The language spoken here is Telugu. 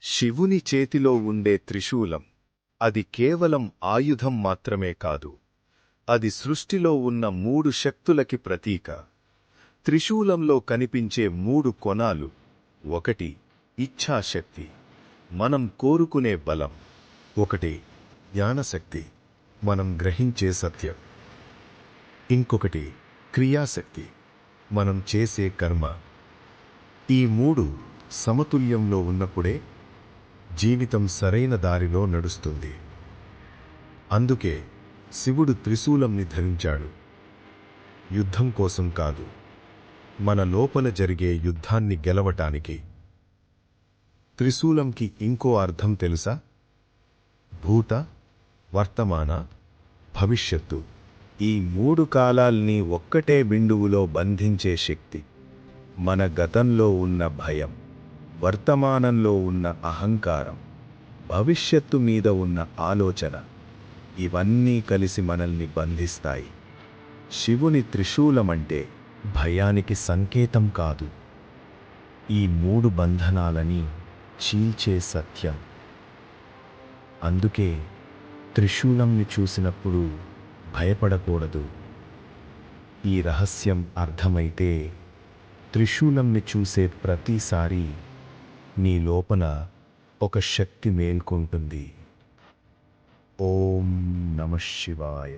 శివుని చేతిలో ఉండే త్రిశూలం అది కేవలం ఆయుధం మాత్రమే కాదు, అది సృష్టిలో ఉన్న మూడు శక్తులకి ప్రతీక. త్రిశూలంలో కనిపించే మూడు కొనాలు: ఒకటి ఇచ్ఛాశక్తి, మనం కోరుకునే బలం; ఒకటి జ్ఞానశక్తి, మనం గ్రహించే సత్యం; ఇంకొకటి క్రియాశక్తి, మనం చేసే కర్మ. ఈ మూడు సమతుల్యంలో ఉన్నప్పుడే జీవితం సరైన దారిలో నడుస్తుంది. అందుకే శివుడు త్రిశూలంని ధరించాడు. యుద్ధం కోసం కాదు, మన లోపల జరిగే యుద్ధాన్ని గెలవటానికి. త్రిశూలంకి ఇంకో అర్థం తెలుసా? భూత, వర్తమాన, భవిష్యత్తు. ఈ మూడు కాలాల్ని ఒక్కటే బిందువులో బంధించే శక్తి. మన గతంలో ఉన్న భయం, వర్తమానంలో ఉన్న అహంకారం, భవిష్యత్తు మీద ఉన్న ఆలోచన, ఇవన్నీ కలిసి మనల్ని బంధిస్తాయి. శివుని త్రిశూలమంటే భయానికి సంకేతం కాదు, ఈ మూడు బంధనాలని చీల్చే సత్యం. అందుకే త్రిశూలంని చూసినప్పుడు భయపడకూడదు. ఈ రహస్యం అర్థమైతే త్రిశూలంని చూసే ప్రతిసారి నీ లోపల ఒక శక్తి మేల్కొంటుంది. ఓం నమః శివాయ.